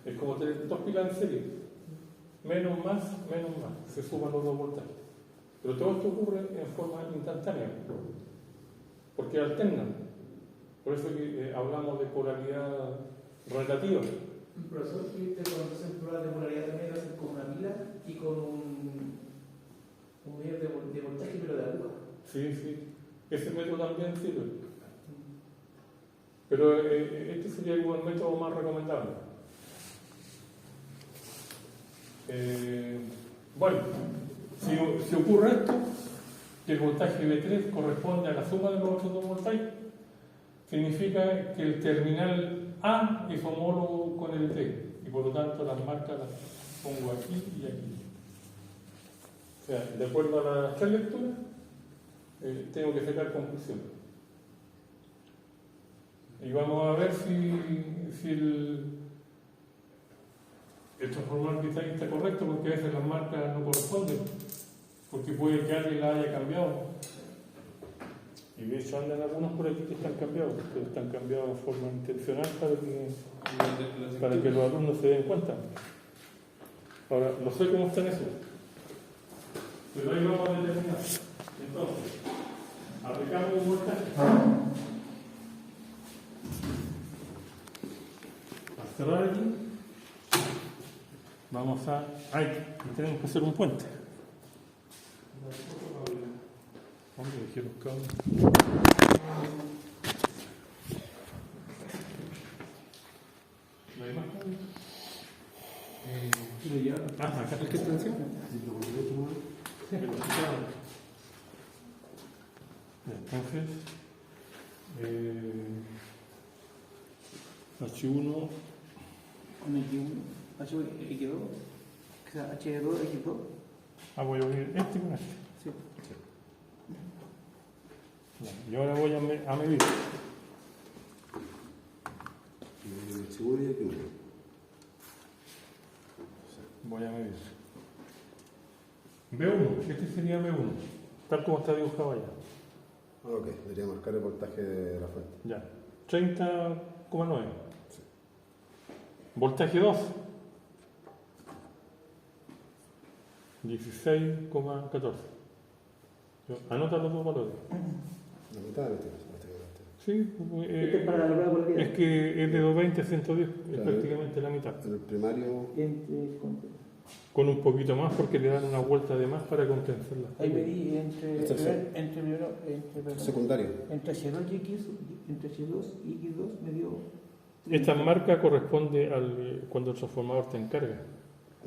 Es como tener dos pilas en serie. Menos más, se suman los dos voltajes. Pero todo esto ocurre en forma instantánea, porque alternan. Por eso que hablamos de polaridad relativa. Profesor, cuando hacen pruebas de polaridad también lo hacen con una pila y con un medidor de voltaje, pero de aguja. Sí. Ese método también sirve. Pero este sería el método más recomendable. Bueno, si ocurre esto, que el voltaje V3 corresponde a la suma de los otros dos voltajes, significa que el terminal A es homólogo con el D, y por lo tanto las marcas las pongo aquí y aquí. O sea, de acuerdo a las tres lecturas, tengo que sacar conclusiones. Y vamos a ver si el transformador quizá está correcto, porque a veces las marcas no corresponden, porque puede que alguien la haya cambiado. Y de hecho andan algunos por aquí que están cambiados, pero están cambiados de forma intencional para que los alumnos se den cuenta. Ahora, no sé cómo están esos, pero ahí vamos a determinar. Entonces, aplicamos un voltaje. A cerrar aquí, vamos a... tenemos que hacer un puente. ¿Dónde dejé los cables? ¿No hay más cables? Acá está. ¿Qué extensión? Entonces, H1 con X1, H2, o sea, H2, X2. Voy a unir este con este. Sí. Y ahora voy a medir. Seguro ya que uno. Voy a medir. B1, este sería B1, tal como está dibujado allá. Ok, debería marcar el voltaje de la fuente. Ya, 30,9. Sí. Voltaje 2, 16,14. Anota los dos valores. La mitad de este. Sí, Este es para la prueba polaridad. es que es de 220 a 110, es Claro, prácticamente la mitad. El primario. Con un poquito más porque le dan una vuelta de más para compensarla. Ahí medí entre Secundario. entre H2 y X, entre H2 y X2 me dio. Esta marca corresponde al cuando el transformador te encarga.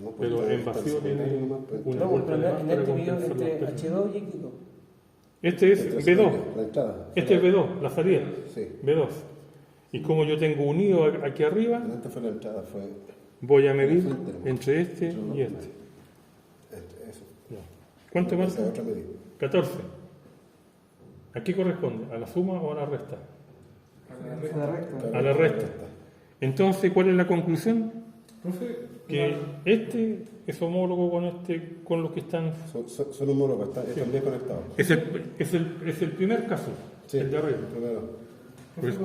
No, pues Pero en vacío tiene una vuelta de más en para este medio compensar entre los pesos. H2 y X2. Este es B2. La entrada. Este es B2, la salida. Sí. B2. Y como yo tengo unido aquí arriba, Esta fue la entrada, fue. voy a medir entre este y este. Eso. Ya. ¿Cuánto más? Esa otra medida. 14. ¿A qué corresponde? ¿A la suma o a la resta? A la resta. Entonces, ¿cuál es la conclusión? Profe, Que este es homólogo con los que están. Son homólogos, están bien conectados. Es el primer caso, Sí, el de arriba. primero.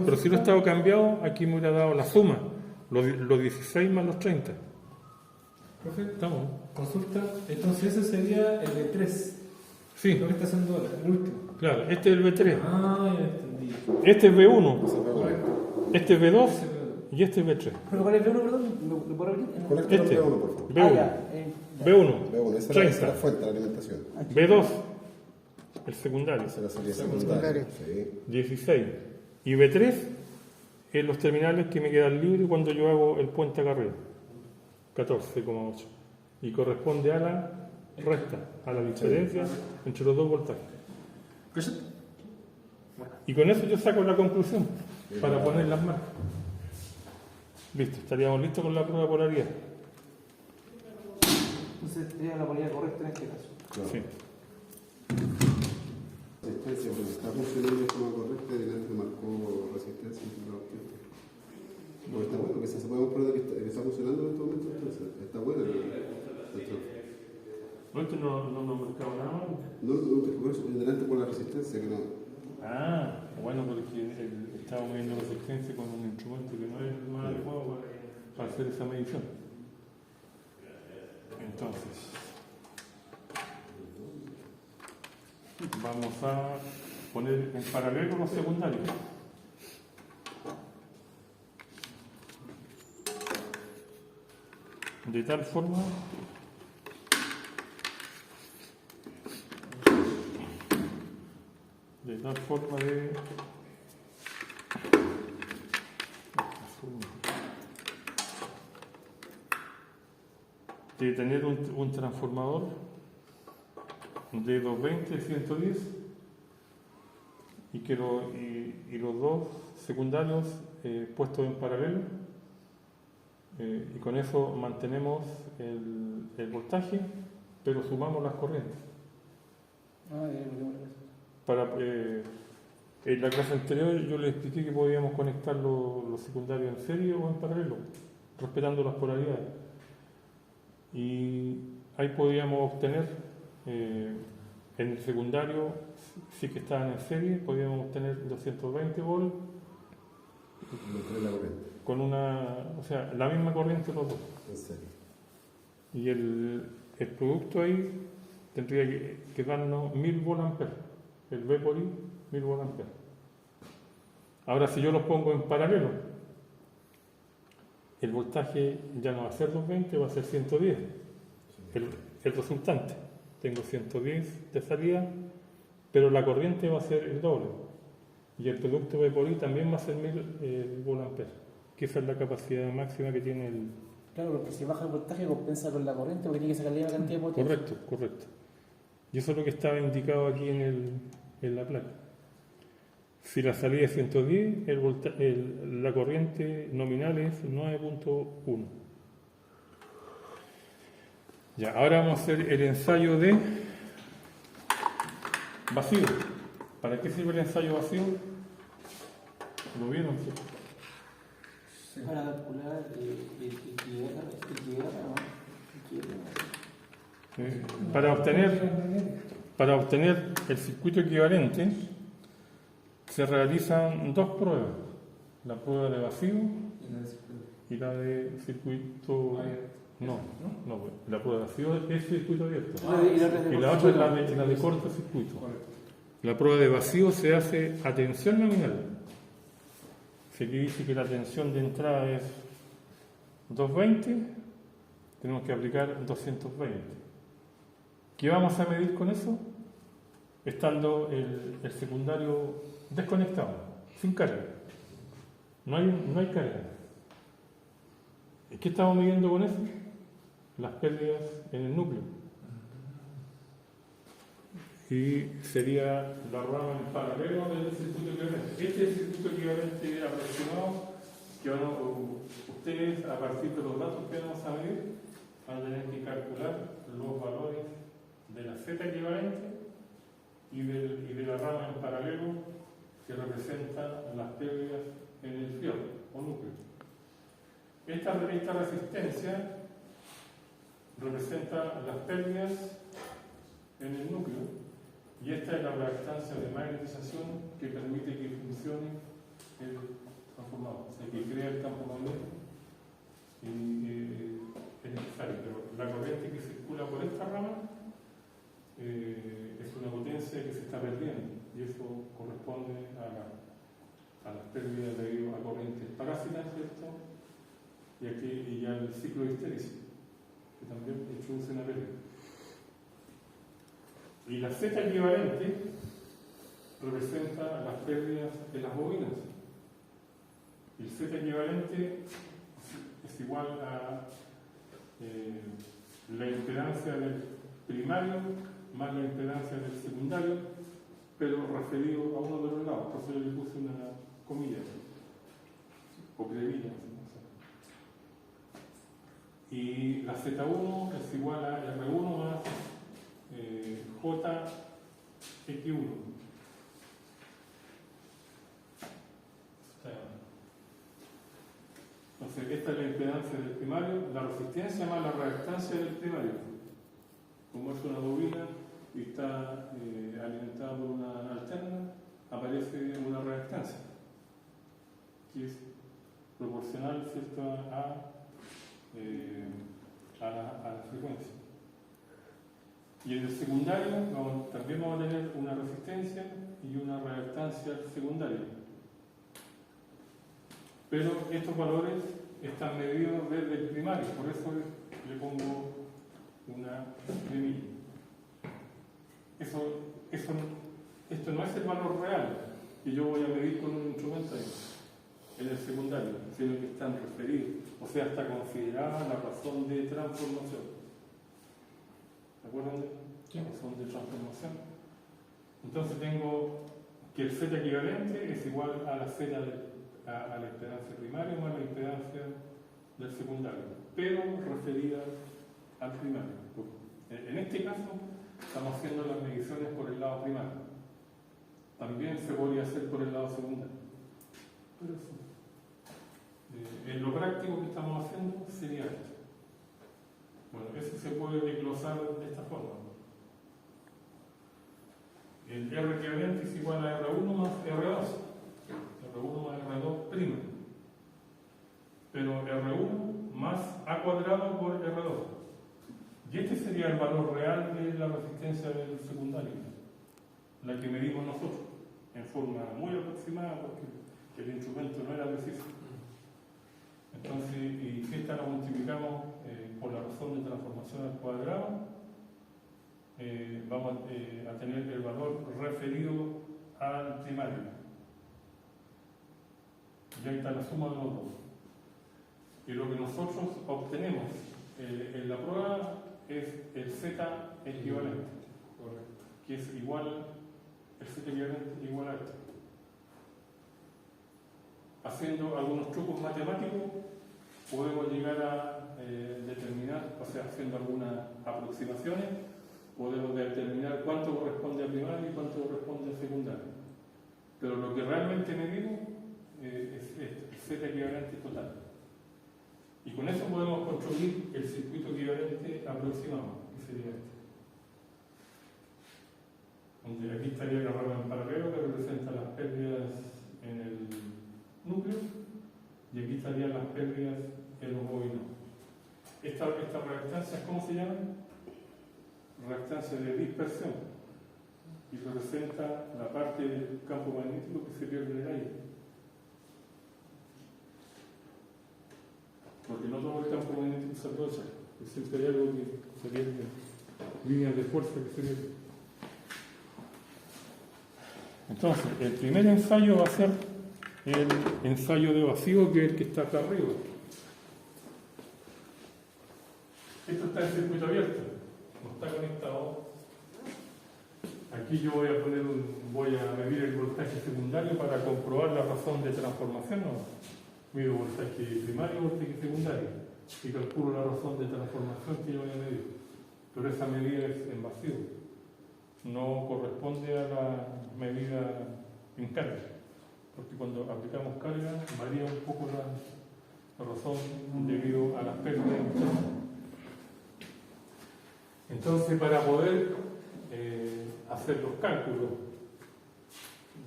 Pero si lo he estado cambiado, aquí me hubiera dado la suma, los 16 más los 30. profe, Estamos. consulta. Entonces ese sería el de 3. Sí, Lo que está haciendo ahora, el último. claro, este es el B3, Ah, ya entendí. este es B1, Correcto. este es B2 Ese veo. y este es B3. ¿Pero cuál es B1, perdón? ¿Lo puedo repetir? Conecta Este. con B1, por favor. B1, Ya. B1, B1, esa es 30, la fuente de la alimentación. B2, el secundario, Esa es la salida secundaria. Sí. 16. Y B3 en los terminales que me quedan libres cuando yo hago el puente acá arriba, 14,8. Y corresponde a la resta, a la diferencia entre los dos voltajes. Y con eso yo saco la conclusión para poner las marcas. Listo, estaríamos listos con la prueba de polaridad. Entonces sería la polaridad correcta en este caso. Claro. Sí. Resistencia, porque está funcionando de forma correcta y delante marcó resistencia. Porque está bueno, que se podemos poner que está funcionando en este momento. Entonces, está bueno. ¿Esto no marcaba nada más? No, por eso, delante por la resistencia, que no. Bueno, porque estaba midiendo resistencia con un instrumento que no es el más adecuado para hacer esa medición. Entonces, vamos a poner en paralelo los secundarios. De tal forma de tener un transformador de 220 y 110 y los dos secundarios puestos en paralelo, y con eso mantenemos el voltaje, pero sumamos las corrientes. En la clase anterior yo les expliqué que podíamos conectar los secundarios en serie o en paralelo, respetando las polaridades. Y ahí podíamos obtener, en el secundario, si que estaban en serie, podíamos obtener 220 volts con la misma corriente los dos. En serio. Y el producto ahí tendría que darnos 1000 volt-amperes. El V por I, 1000 volt-amperes. Ahora, si yo los pongo en paralelo, el voltaje ya no va a ser 220, va a ser 110. El resultante. Tengo 110 de salida, pero la corriente va a ser el doble. Y el producto V por I también va a ser 1000 volt-amperes, que esa es la capacidad máxima que tiene el... Claro, porque si baja el voltaje compensa con la corriente porque tiene que sacarle la cantidad de potencia. Correcto. Y eso es lo que estaba indicado aquí en la placa. Si la salida es 110, la corriente nominal es 9.1. Ya, ahora vamos a hacer el ensayo de vacío. ¿Para qué sirve el ensayo vacío? ¿Lo vieron? Para calcular Para obtener el circuito equivalente se realizan dos pruebas, la prueba de vacío y la de circuito. No, la prueba de vacío es circuito abierto y la otra es la de cortocircuito. La prueba de vacío se hace a tensión nominal. Si aquí dice que la tensión de entrada es 220, tenemos que aplicar 220. ¿Qué vamos a medir con eso? Estando el secundario desconectado, sin carga. No hay carga. ¿Qué estamos midiendo con eso? Las pérdidas en el núcleo. Y sería la rama en paralelo del circuito equivalente. Este es el circuito equivalente aproximado que ustedes, a partir de los datos que vamos a medir, van a tener que calcular los valores de la Z equivalente y de la rama en paralelo que representa las pérdidas en el fierro o núcleo. Esta resistencia representa las pérdidas en el núcleo y esta es la reactancia de magnetización que permite que funcione el transformador, o sea, que crea el campo magnético es necesario, pero la corriente que circula por esta rama es una potencia que se está perdiendo y eso corresponde a las pérdidas debido a corrientes parásitas, ¿cierto? Y al ciclo de histéresis, que también introduce una pérdida. Y la Z equivalente representa las pérdidas de las bobinas. Y el Z equivalente es igual a la impedancia del primario más la impedancia del secundario, pero referido a uno de los lados. Por eso yo le puse una comilla o cremilla. Y la Z1 es igual a R1 más JX1. Entonces, esta es la impedancia del primario, la resistencia más la reactancia del primario. Como es una bobina y está alimentada por una alterna, aparece una reactancia que es proporcional, ¿cierto?, a a la frecuencia. Y en el secundario también vamos a tener una resistencia y una reactancia secundaria. Pero estos valores están medidos desde el primario, por eso le pongo una semilla. Esto no es el valor real que yo voy a medir con un instrumento en el secundario, sino que están referidos, o sea, está considerada la razón de transformación. ¿Se acuerdan de la razón de transformación? Entonces tengo que el Z equivalente es igual a la Z a la impedancia primaria más la impedancia del secundario, pero referida al primario. En este caso estamos haciendo las mediciones por el lado primario. También se podría hacer por el lado secundario. Pero sí. En lo práctico que estamos haciendo sería esto. Bueno, eso se puede desglosar de esta forma. El R equivalente es igual a R1 más R2. R1 más R2 prima. Pero R1 más A cuadrado por R2. Y este sería el valor real de la resistencia del secundario, la que medimos nosotros, en forma muy aproximada, porque el instrumento no era preciso. Entonces, y si esta la multiplicamos por la razón de transformación al cuadrado, vamos a tener el valor referido al primario. Y ahí está la suma de los dos. Y lo que nosotros obtenemos en la prueba es el Z equivalente, que es igual, el Z equivalente igual a esto. Haciendo algunos trucos matemáticos podemos llegar a determinar, o sea, haciendo algunas aproximaciones, podemos determinar cuánto corresponde a primario y cuánto corresponde a secundario. Pero lo que realmente medimos es esto, el Z equivalente total. Y con eso podemos construir el circuito equivalente aproximado, que sería este. Donde aquí estaría la rama en paralelo que representa las pérdidas en el núcleo, y aquí estarían las pérdidas en los bobinos. Esta reactancia, ¿cómo se llama? Reactancia de dispersión, y representa la parte del campo magnético que se pierde en el aire. Porque no todo el campo magnético se aprovecha, siempre hay algo que se pierde, líneas de fuerza que se pierden. Entonces, el primer ensayo va a ser el ensayo de vacío, que es el que está acá arriba. Esto está en circuito abierto, no está conectado. Aquí yo voy a medir el voltaje secundario para comprobar la razón de transformación. ¿No? Mido voltaje primario y voltaje secundario y calculo la razón de transformación que yo voy a medir. Pero esa medida es en vacío, no corresponde a la medida en carga, porque cuando aplicamos carga varía un poco la razón debido a las pérdidas. Entonces, para poder hacer los cálculos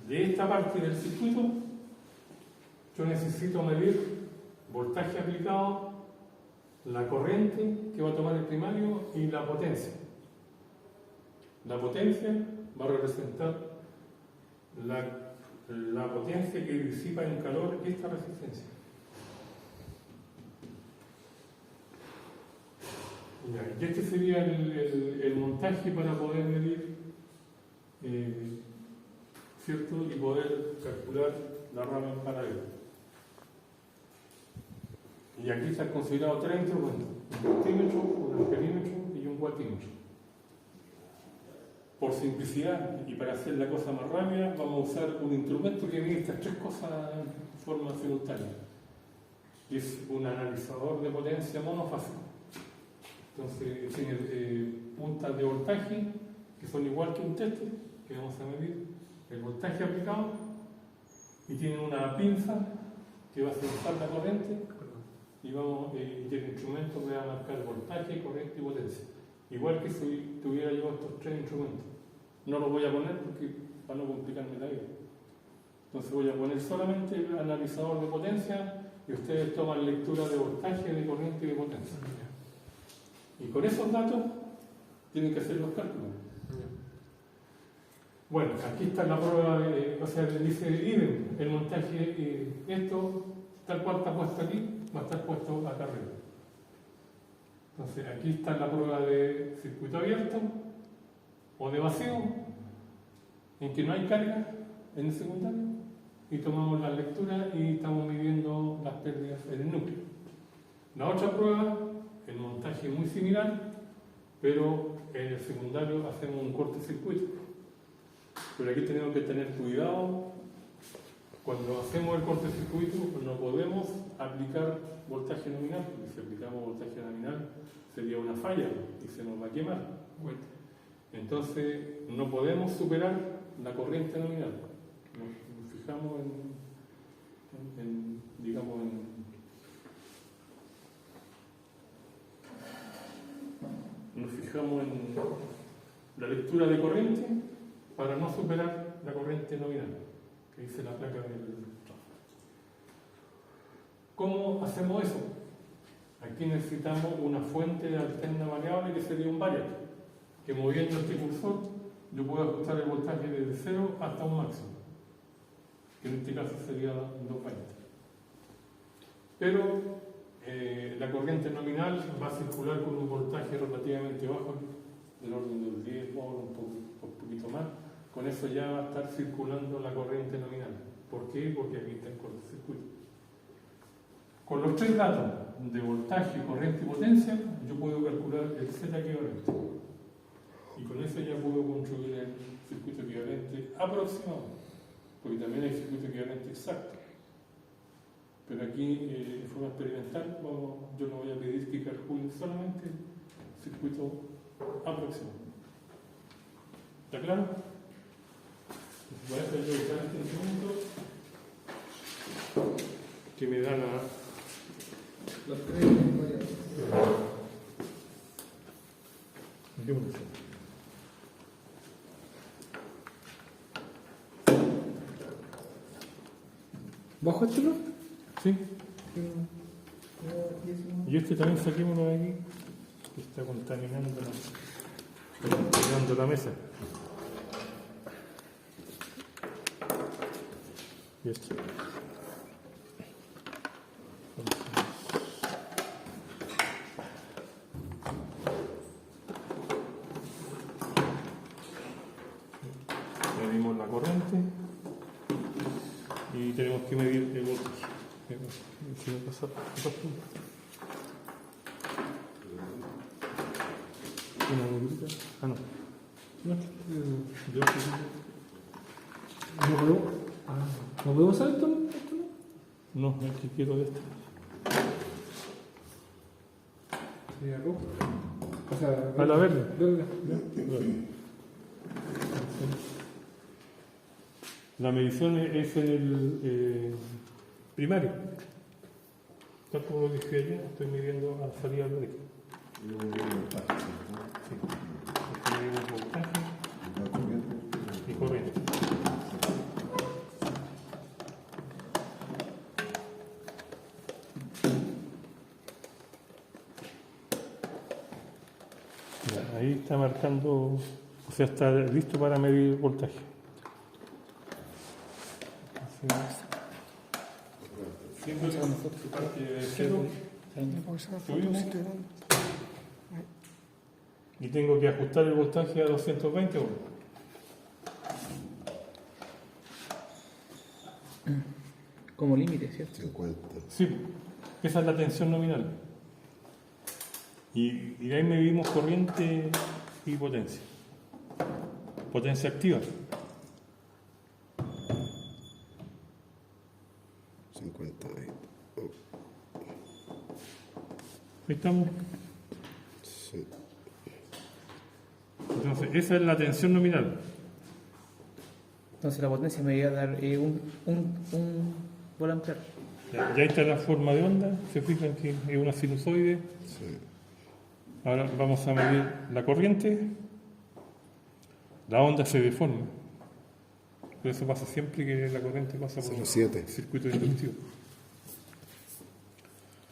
de esta parte del circuito, yo necesito medir voltaje aplicado, la corriente que va a tomar el primario y la potencia. La potencia va a representar la potencia que disipa en calor esta resistencia. Y este sería el montaje para poder medir, ¿cierto? Y poder calcular la rama en paralelo. Y aquí se han considerado tres instrumentos: un voltímetro, un amperímetro y un watímetro. Por simplicidad y para hacer la cosa más rápida, vamos a usar un instrumento que mide estas tres cosas en forma simultánea. Y es un analizador de potencia monofásico. Entonces tiene puntas de voltaje que son igual que un tester, que vamos a medir el voltaje aplicado, y tiene una pinza que va a sensar la corriente, y el instrumento me va a marcar voltaje, corriente y potencia. Igual que si tuviera yo estos tres instrumentos. No los voy a poner porque para no complicarme la vida. Entonces voy a poner solamente el analizador de potencia y ustedes toman lectura de voltaje, de corriente y de potencia. Y con esos datos tienen que hacer los cálculos. Bueno, aquí está la prueba, o sea, dice idem, el montaje, esto tal cual está puesto aquí, va a estar puesto acá arriba. Entonces, aquí está la prueba de circuito abierto o de vacío, en que no hay carga en el secundario, y tomamos la lectura y estamos midiendo las pérdidas en el núcleo. La otra prueba, el montaje es muy similar, pero en el secundario hacemos un cortocircuito. Pero aquí tenemos que tener cuidado. Cuando hacemos el cortocircuito no podemos aplicar voltaje nominal, porque si aplicamos voltaje nominal sería una falla y se nos va a quemar. Entonces no podemos superar la corriente nominal. Nos fijamos nos fijamos en la lectura de corriente para no superar la corriente nominal que dice la placa del tráfico. ¿Cómo hacemos eso? Aquí necesitamos una fuente de alterna variable que sería un variable, que moviendo este cursor yo puedo ajustar el voltaje desde 0 hasta un máximo, que en este caso sería 220. Pero la corriente nominal va a circular con un voltaje relativamente bajo, del orden de los 10 volts, un poquito más. Con eso ya va a estar circulando la corriente nominal. ¿Por qué? Porque aquí está el cortocircuito. Con los tres datos de voltaje, corriente y potencia, yo puedo calcular el Z equivalente. Y con eso ya puedo construir el circuito equivalente aproximado, porque también hay circuito equivalente exacto. Pero aquí, de forma experimental, yo no voy a pedir que calcule solamente el circuito aproximado. ¿Está claro? Voy a hacer yo exactamente un segundo que me da Los tres variables. ¿Bajo este no? Sí. Y este también saquémoslo de aquí, que está contaminando la mesa. Y este. Medimos la corriente y tenemos que medir el voltaje. Si me pasa dos puntos. Una negrita. Ah, no. ¿No podemos usar esto? No, es que quiero de esto. Sería rojo. O sea, A la verde. verde. La medición es en el primario. Tal como lo dije ayer, estoy midiendo a salida de aquí. Sí. Estoy midiendo voltaje y corriente. Ya, ahí está marcando, o sea, está listo para medir voltaje. Siendo que parte de cero, subimos y tengo que ajustar el voltaje a 220 volts. Como límite, ¿cierto? 50. Sí, esa es la tensión nominal. Y de ahí medimos corriente y potencia. Potencia activa. 50. Ahí estamos. Sí. Entonces, esa es la tensión nominal. Entonces la potencia me iba a dar un volampiar. Ya ahí está la forma de onda. Se fijan que es una sinusoide. Sí. Ahora vamos a medir la corriente. La onda se deforma. Pero eso pasa siempre que la corriente pasa por 0,7. el circuito inductivo.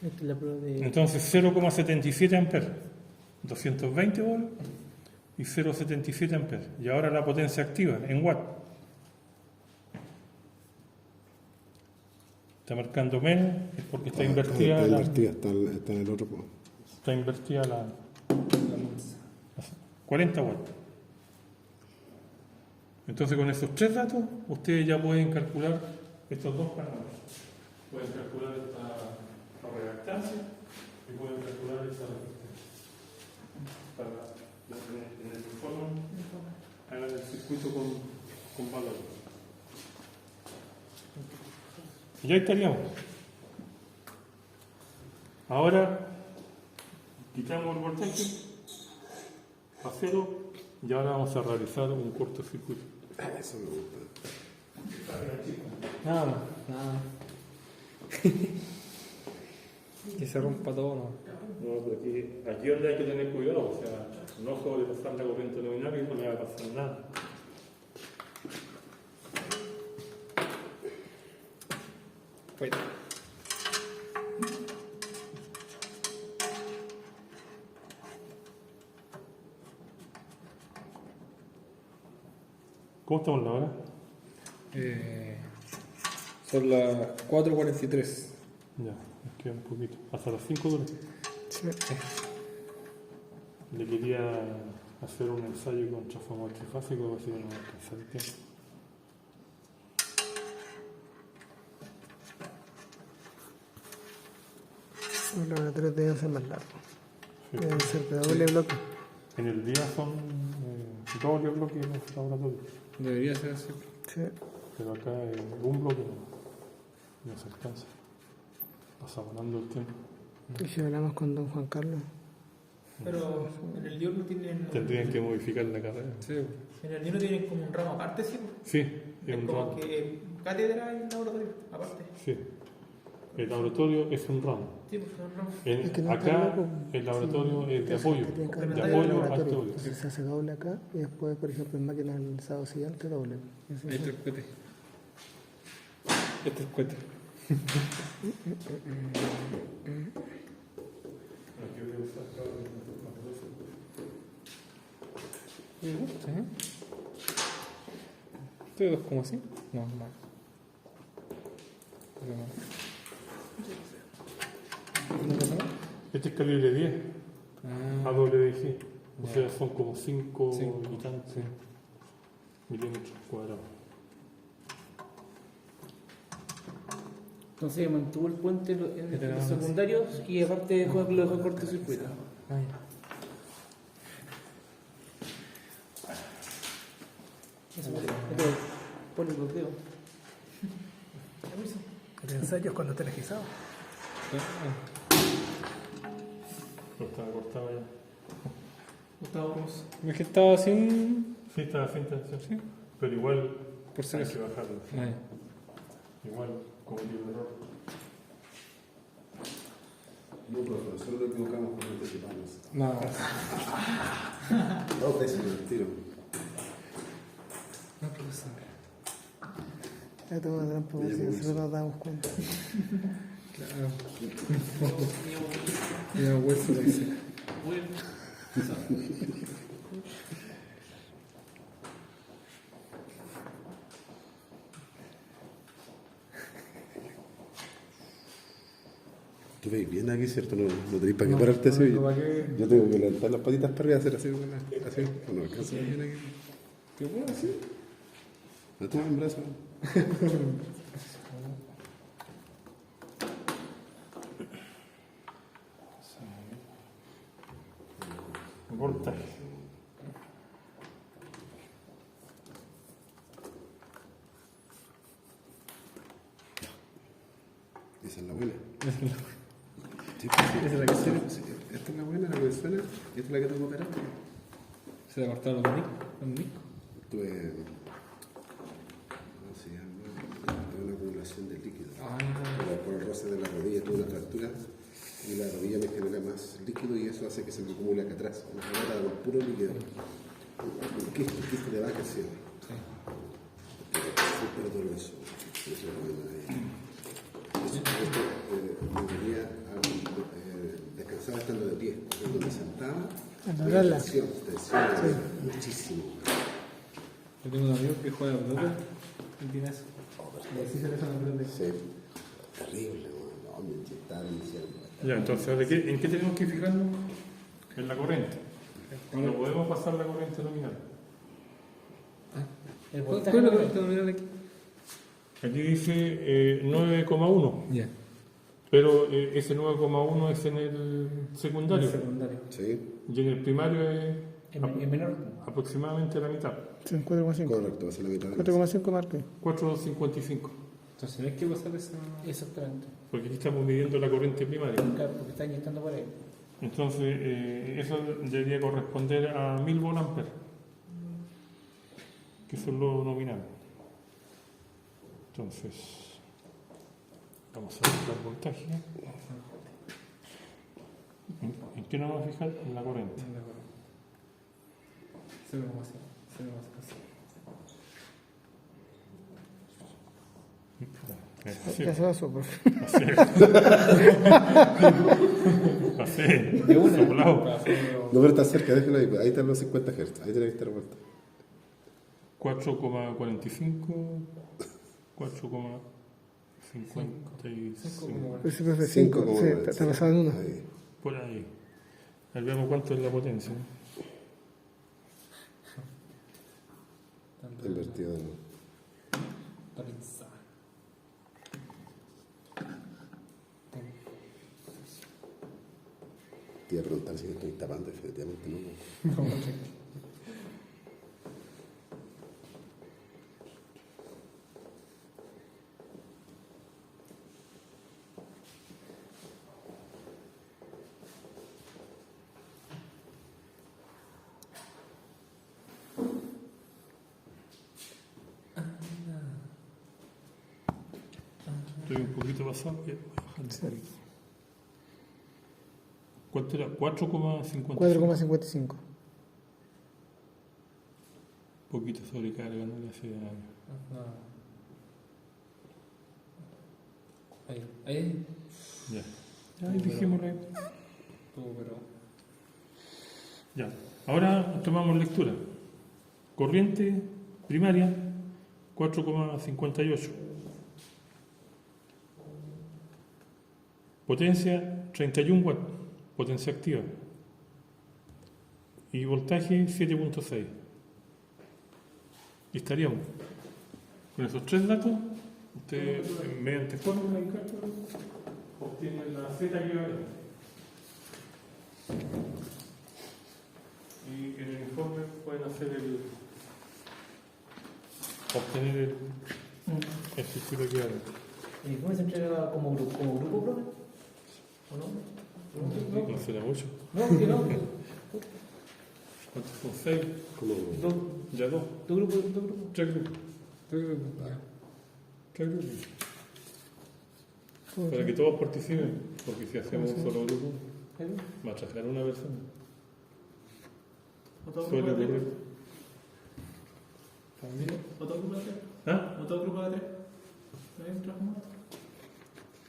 Esta es la prueba de... Entonces 0,77 amperes, 220 volts y 0,77 amperes. Y ahora la potencia activa en watt. Está marcando menos, es porque está invertida. Está invertida, está en el otro. Está invertida la 40 watts. Entonces con esos tres datos ustedes ya pueden calcular estos dos parámetros. Pueden calcular esta reactancia y pueden calcular esta resistencia. Para en el informe hagan el circuito con valores. Y ya estaríamos. Ahora quitamos el voltaje a cero y ahora vamos a realizar un cortocircuito. Eso me gusta. Nada más, nada más. Que se rompa todo, ¿no? No, pero aquí donde hay que tener cuidado, o sea, no sobrepasar la corriente nominal y no le va a pasar nada. Pues, ¿Cómo estamos en la hora? son las 4:43. Ya, nos queda un poquito. Hasta las 5 dura. Sí. Le quería hacer un ensayo con transformador trifásico, a ver si no me alcanza el tiempo. Los laboratorios deben ser más largos. Sí. Deben ser de doble bloque. En el día son doble bloque en los laboratorios, Debería ser así. Sí. pero acá un bloque no se alcanza. Pasa volando el tiempo. Y si hablamos con don Juan Carlos, Pero en el diurno tienen... Tendrían que modificar la carrera. Sí. En el diurno tienen como un ramo aparte, ¿sí? Sí, es Es un como ramo. que cátedra y laboratorio, aparte. Sí. El laboratorio es un ramo. Sí, pues son ramos. Es que no está Acá loco. el laboratorio Sí, es de apoyo. tiene que haber De Complementario apoyo al laboratorio. teórico. Entonces se hace doble acá y después, por ejemplo, en máquina el sábado siguiente doble. Y así Ahí está se- el cohete. Este es el cohete. Me gusta, ¿eh? ¿Este de 2,5? No, más. Pero no. ¿No pasa nada? Este es calibre 10, Ah, AWG. O Ya. sea, son como 5 Cinco, y tantos sí. milímetros cuadrados. Entonces mantuvo el puente en Este los nada más. secundarios y aparte dejó lo dejó cortocircuito. Ah, ya. Eso por el bloqueo. El ensayo es cuando está energizado. Ah, No estaba cortado ya. Gustavo Ramos. es que estaba sin. Sí, estaba sin tensión. Sí. Pero igual Por si hay acaso. que bajarlo. Ah, ya. Igual cometí un error. No, profe, solo nos equivocamos con anticiparnos. No, Dos veces el tiro. no, profesor. Ya tengo una trampa, Ya, si pues. nosotros nos damos cuenta. Claro. Mira, hueso lo hice. Tú veis bien aquí, ¿cierto? No tenéis para qué pararte así. No, ¿para qué? Yo tengo que levantar las patitas para arriba y hacer así. Así. No alcanzo bien aquí. ¿Qué puedo hacer? No tengo en brazo. Voltaje. Esa es la buena. Esa es la- Sí, pues, sí. Esa es la que suena. Sí, esta es la buena, la que suena. Y esta es la que tengo que operar. Se le cortaron los discos. Tuve. ¿Cómo se llama? Tuve una acumulación de líquido. Ah, Por el roce de la rodilla tuve una fractura. Y la rodilla me genera más líquido y eso hace que se me acumule acá atrás. Una gota de puro líquido. Un quiste de vaca, sí. sí. Súper doloroso. Eso es bueno. Esto me venía a cansaba estando de pie. Cuando me sentaba, A había doblarla. tensión muchísimo. Yo tengo un amigo que juega al pelota y tiene eso. Y así se le sale el pelota. Sí. Terrible, no, me inyectaron, me hicieron. Ya, entonces, ¿en qué tenemos que fijarnos? En la corriente. No podemos pasar la corriente nominal. El ¿Cuál voltaje es la no corriente nominal aquí? Aquí dice 9,1, Ya. pero ese 9,1 es en el secundario. Secundario. Sí, Y en el primario es es menor. aproximadamente la mitad, Sí, 4,5. correcto, va a ser la mitad de la 4,5 marque. 4,55. Entonces no hay que pasar esa. Exactamente. Porque aquí estamos midiendo la corriente primaria. Claro, porque está inyectando por ahí. Entonces, eso debería corresponder a 1000 volamperes, que son los nominales. Entonces, vamos a buscar voltaje. ¿En qué nos vamos a fijar? En la corriente. 0,5. Ya se va súper. Así, soplado. No, pero está cerca, déjalo ahí, ahí están los 50 Hz, ahí tiene que estar vuelta. 4,45, 4,55, Pues sí, profe, 5. Sí, está pasado en uno. Ahí. por ahí. A ver, veamos cuánto es la potencia. Está invertido de nuevo. Te iba a preguntar si estoy tapando, definitivamente no. Estoy un poquito pasado. Voy a bajar un poquito. ¿Cuánto era? 4,55. 4,55. Poquito sobrecarga, no le hace daño. Ahí. Ya. Ahí dijimos ahí. Pero. Ya. Ahora tomamos lectura. Corriente primaria 4,58. Potencia 31 watts, potencia activa. Y voltaje 7,6. Y estaríamos. Con esos tres datos, ustedes mediante fórmula y cálculo obtienen la Z equivalente. Y en el informe pueden hacer obtener el circuito equivalente. ¿El informe se entrega como grupo, profe? ¿O no? No será mucho. No, que no. ¿Cuántos son? 6. ¿Cómo? Ya 2. Tu grupo. 3 grupos. 3 grupos. Para que todos participen, porque si hacemos un solo grupo, va a traer una persona. ¿Otro Suele grupo de ocurrir. tres? ¿También? ¿Otro grupo de tres? ¿Ah? ¿Otro grupo de tres? ¿Está bien? ¿Trabajamos?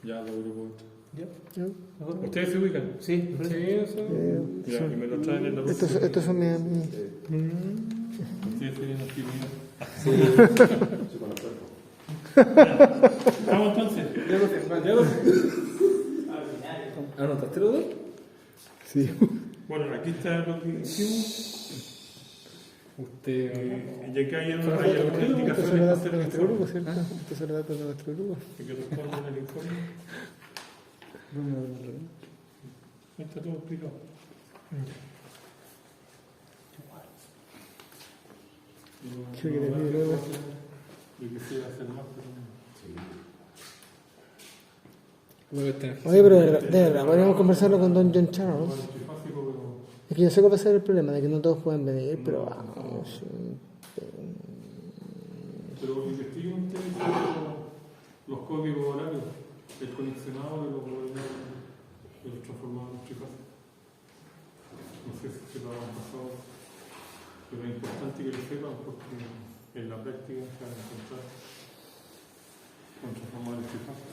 Ya, 2 grupos. ¿Ya? ¿Ya? ¿Mejor? ¿Ustedes se ubican? Sí, me parece. Ya, y me lo traen en la Estos próxima. son mis. Ustedes serían actividad. ¿Estamos entonces? ¿Anotaste los dos? Sí. Bueno, aquí está lo que hicimos. Usted. Ya que hay algunas Estos son indicaciones los para datos hacer de el nuestro grupo, informe. ¿cierto? Estos son los datos de nuestro grupo. Que respondan al informe. Ahí está todo explicado. ¿Qué quiere decir luego? Yo quisiera hacer más, pero Oye, pero de verdad, podríamos conversarlo con Don John Charles. no. Es fácil, pero Es que yo sé que va a ser el problema, de que no todos pueden venir, pero vamos. Pero investiguen ustedes los códigos horarios, el conexionado de los coordinados de los transformadores trifásicos. No sé si se lo han pasado, pero es importante que lo sepan porque en la práctica se van a encontrar con transformadores trifásicos.